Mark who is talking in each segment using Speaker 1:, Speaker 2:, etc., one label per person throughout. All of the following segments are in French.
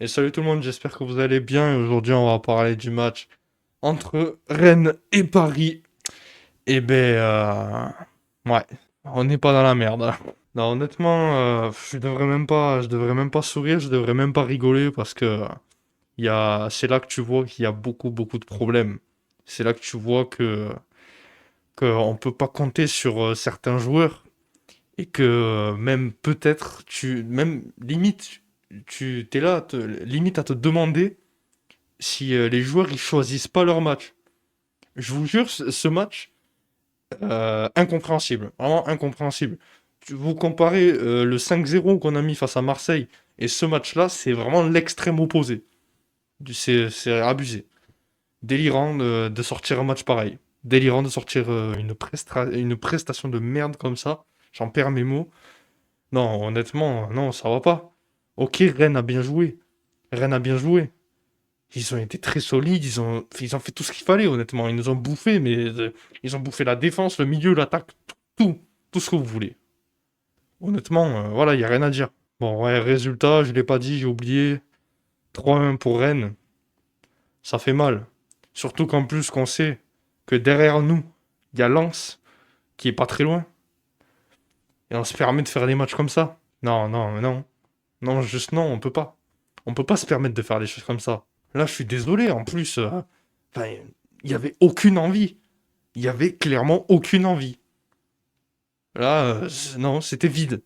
Speaker 1: Et salut tout le monde, j'espère que vous allez bien. Et aujourd'hui, on va parler du match entre Rennes et Paris. Et ouais, on n'est pas dans la merde, hein. Non, honnêtement, je devrais même pas sourire, je devrais même pas rigoler parce que c'est là que tu vois qu'il y a beaucoup, beaucoup de problèmes. C'est là que tu vois qu'on peut pas compter sur certains joueurs et que même peut-être même limite, tu t'es là, limite à te demander si les joueurs ils choisissent pas leur match. Je vous jure, ce match, incompréhensible, vraiment incompréhensible. Vous comparez le 5-0 qu'on a mis face à Marseille et ce match-là, c'est vraiment l'extrême opposé. C'est abusé. Délirant de sortir un match pareil. Délirant de sortir une prestation de merde comme ça. J'en perds mes mots. Non, honnêtement, non, ça va pas. Ok, Rennes a bien joué. Rennes a bien joué. Ils ont été très solides, ils ont fait tout ce qu'il fallait, honnêtement. Ils nous ont bouffé, mais ils ont bouffé la défense, le milieu, l'attaque, tout, tout ce que vous voulez. Honnêtement, voilà, il n'y a rien à dire. Bon, ouais, résultat, je l'ai pas dit, j'ai oublié. 3-1 pour Rennes, ça fait mal. Surtout qu'en plus, qu'on sait que derrière nous, il y a Lens, qui est pas très loin. Et on se permet de faire des matchs comme ça. Non, non, non. Non, juste non, on peut pas. On peut pas se permettre de faire des choses comme ça. Là, je suis désolé, en plus, enfin, il y avait aucune envie. Il y avait clairement aucune envie. Là, non, c'était vide.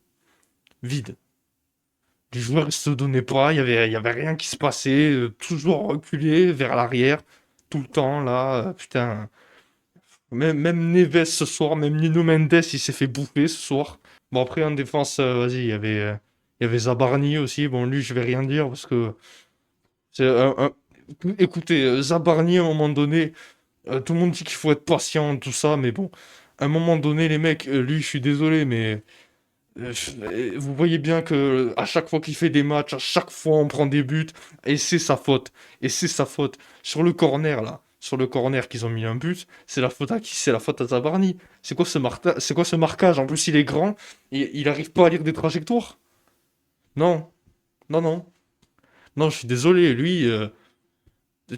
Speaker 1: Vide. Les joueurs ne se donnaient pas, il y avait rien qui se passait, toujours reculé vers l'arrière, tout le temps, là, putain. Même Neves ce soir, même Nuno Mendes, il s'est fait bouffer ce soir. Bon, après, en défense, vas-y, il y avait Zabarni aussi. Bon, lui, je vais rien dire parce que c'est écoutez, Zabarni, à un moment donné, tout le monde dit qu'il faut être patient, tout ça, mais bon, à un moment donné, les mecs, lui, je suis désolé, mais vous voyez bien que à chaque fois qu'il fait des matchs, à chaque fois on prend des buts, et c'est sa faute. Et c'est sa faute. Sur le corner, là, sur le corner qu'ils ont mis un but, c'est la faute à qui? C'est la faute à Zabarni. C'est quoi ce marquage? En plus, il est grand, il arrive pas à lire des trajectoires. Non, non, non. Non, je suis désolé, lui,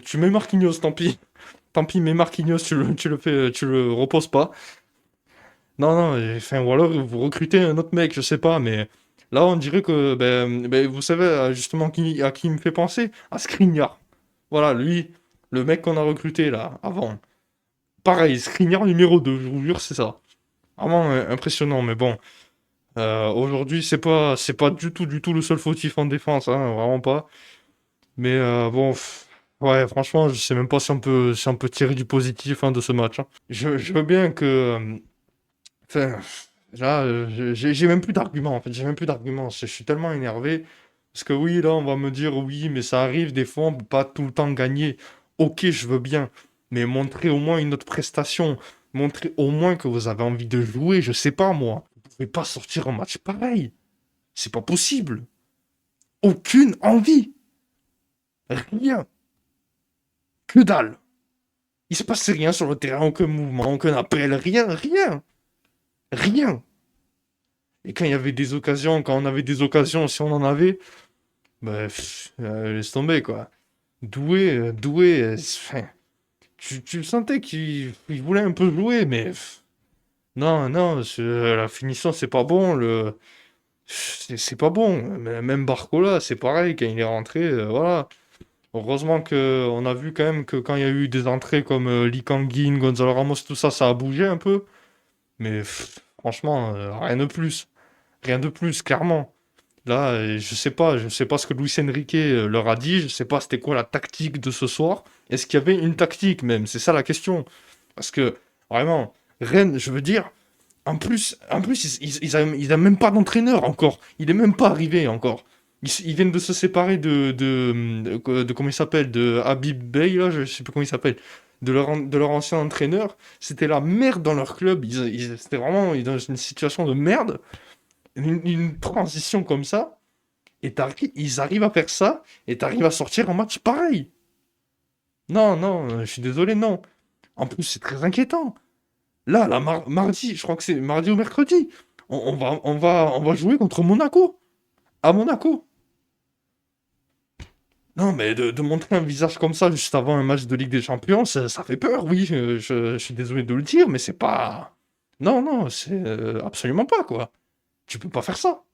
Speaker 1: tu mets Marquinhos, tant pis. Tant pis, mais Marquinhos, tu le reposes pas. Non, non, enfin, ou alors vous recrutez un autre mec, je sais pas, mais là on dirait que, vous savez justement à qui il me fait penser? À Skriniar. Voilà, lui, le mec qu'on a recruté là, avant. Pareil, Skriniar numéro 2, je vous jure, c'est ça. Vraiment impressionnant, mais bon. Aujourd'hui, c'est pas du tout le seul fautif en défense, hein, vraiment pas. Mais bon, ouais, franchement, je sais même pas si on peut tirer du positif hein, de ce match, hein. Je veux bien que. Enfin, là, j'ai même plus d'arguments, en fait, j'ai même plus d'arguments. Je suis tellement énervé. Parce que oui, là, on va me dire, oui, mais ça arrive, des fois, on peut pas tout le temps gagner. Ok, je veux bien. Mais montrez au moins une autre prestation. Montrez au moins que vous avez envie de jouer, je sais pas, moi. Vous pouvez pas sortir un match pareil. C'est pas possible. Aucune envie. Rien. Que dalle. Il se passe rien sur le terrain, aucun mouvement, aucun appel, rien, rien. Rien. Et quand il y avait des occasions, quand on avait des occasions, si on en avait, bah, laisse tomber, quoi. Doué, enfin, tu le sentais qu'il voulait un peu jouer, mais non, non, la finition, c'est pas bon, c'est pas bon. Même Barcola, c'est pareil, quand il est rentré, voilà. Heureusement que on a vu quand même que quand il y a eu des entrées comme Lee Kang-in, Gonzalo Ramos, tout ça, ça a bougé un peu. Mais franchement, rien de plus. Rien de plus, clairement. Là, je sais pas ce que Luis Enrique leur a dit, je sais pas c'était quoi la tactique de ce soir. Est-ce qu'il y avait une tactique même? C'est ça la question. Parce que, vraiment, Rennes, je veux dire, en plus ils a même pas d'entraîneur encore. Il est même pas arrivé encore. Ils viennent de se séparer de comment il s'appelle, de Habib Bey, là, je sais plus comment il s'appelle, de leur ancien entraîneur. C'était la merde dans leur club. C'était vraiment dans une situation de merde. Une transition comme ça. Et ils arrivent à faire ça, et t'arrives à sortir un match pareil. Non, non, je suis désolé, non. En plus, c'est très inquiétant. Là, mardi, je crois que c'est mardi ou mercredi, on va jouer contre Monaco. À Monaco. Non, mais de montrer un visage comme ça juste avant un match de Ligue des Champions, ça fait peur, oui. Je suis désolé de le dire, mais c'est pas. Non, non, c'est absolument pas, quoi. Tu peux pas faire ça.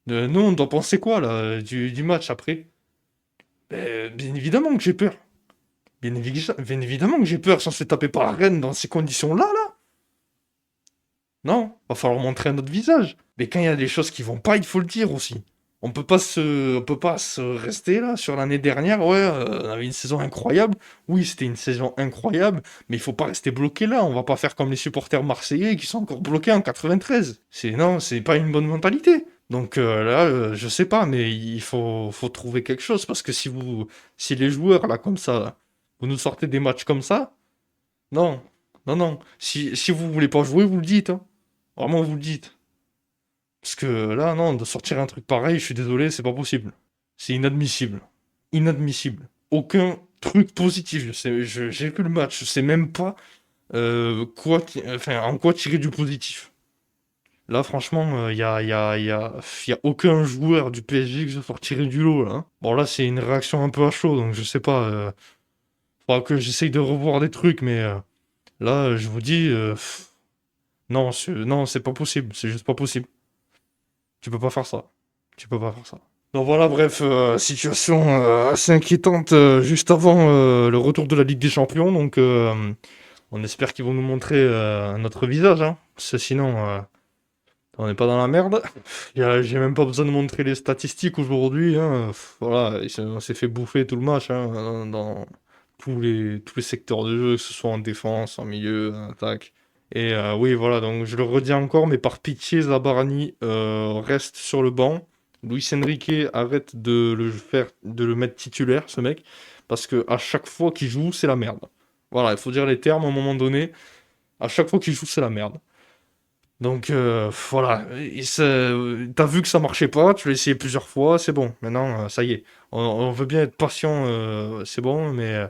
Speaker 1: Nous, on doit penser quoi, là, du match après? Bien évidemment que j'ai peur. Bien évidemment que j'ai peur si on se fait taper par la reine dans ces conditions-là, là. Non, va falloir montrer un autre visage. Mais quand il y a des choses qui vont pas, il faut le dire aussi. On peut pas se rester là sur l'année dernière. Ouais, on avait une saison incroyable. Oui, c'était une saison incroyable, mais il faut pas rester bloqué là. On va pas faire comme les supporters marseillais qui sont encore bloqués en 93. Non, c'est pas une bonne mentalité. Donc là, je sais pas, mais faut trouver quelque chose parce que si les joueurs là comme ça, là, vous nous sortez des matchs comme ça, non, non, non. Si vous voulez pas jouer, vous le dites, hein. Vraiment, vous le dites. Parce que là, non, de sortir un truc pareil, je suis désolé, c'est pas possible. C'est inadmissible. Inadmissible. Aucun truc positif. J'ai vu le match, je sais même pas enfin, en quoi tirer du positif. Là, franchement, y a aucun joueur du PSG que je peux tirer du lot, là, hein. Bon, là, c'est une réaction un peu à chaud, donc je sais pas. Faudra que j'essaye de revoir des trucs, mais là, je vous dis, non, non, c'est pas possible. C'est juste pas possible. Tu peux pas faire ça. Tu peux pas faire ça. Donc voilà, bref, situation assez inquiétante juste avant le retour de la Ligue des Champions. Donc on espère qu'ils vont nous montrer notre visage, hein. Parce que sinon, on n'est pas dans la merde. J'ai même pas besoin de montrer les statistiques aujourd'hui, hein. Voilà, on s'est fait bouffer tout le match, hein, dans tous les secteurs de jeu, que ce soit en défense, en milieu, en attaque. Et oui, voilà, donc je le redis encore, mais par pitié, Zabarani reste sur le banc. Luis Enrique arrête de le mettre titulaire, ce mec, parce que à chaque fois qu'il joue, c'est la merde. Voilà, il faut dire les termes à un moment donné. À chaque fois qu'il joue, c'est la merde. Donc voilà, t'as vu que ça marchait pas, tu l'as essayé plusieurs fois, c'est bon. Maintenant, ça y est. On veut bien être patient, c'est bon, mais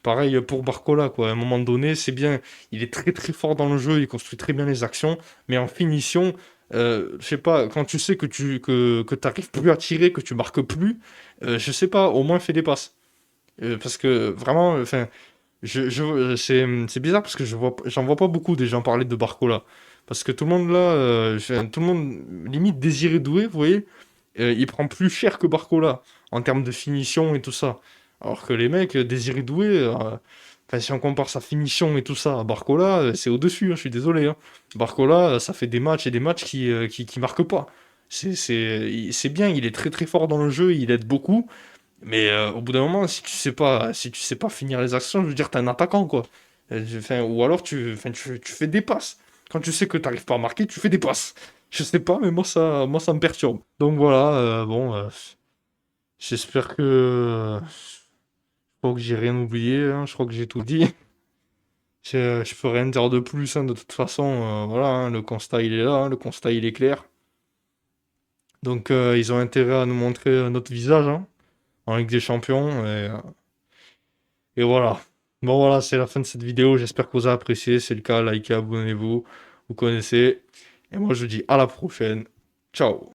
Speaker 1: pareil pour Barcola, quoi. À un moment donné, c'est bien. Il est très très fort dans le jeu, il construit très bien les actions, mais en finition, je sais pas, quand tu sais que t'arrives plus à tirer, que tu marques plus, je sais pas, au moins fais des passes. Parce que vraiment, enfin, c'est bizarre parce que j'en vois pas beaucoup des gens parler de Barcola. Parce que tout le monde là, tout le monde limite Désiré Doué, vous voyez, il prend plus cher que Barcola en termes de finition et tout ça. Alors que les mecs, Désiré Doué, enfin, si on compare sa finition et tout ça à Barcola, c'est au-dessus, hein, je suis désolé, hein. Barcola, ça fait des matchs et des matchs qui marquent pas. C'est bien, il est très très fort dans le jeu, il aide beaucoup. Mais au bout d'un moment, si tu sais pas finir les actions, je veux dire, t'es un attaquant, quoi. Enfin, ou alors tu fais des passes. Quand tu sais que t'arrives pas à marquer, tu fais des passes. Je sais pas, mais moi ça me perturbe. Donc voilà, bon, j'espère que je crois que j'ai rien oublié, hein, je crois que j'ai tout dit. Je peux rien dire de plus, hein, de toute façon, voilà, hein, le constat il est là, hein, le constat il est clair. Donc ils ont intérêt à nous montrer notre visage, hein, en Ligue des Champions. Et voilà. Bon voilà, c'est la fin de cette vidéo. J'espère que vous avez apprécié. C'est le cas, likez, abonnez-vous. Vous connaissez. Et moi je vous dis à la prochaine. Ciao.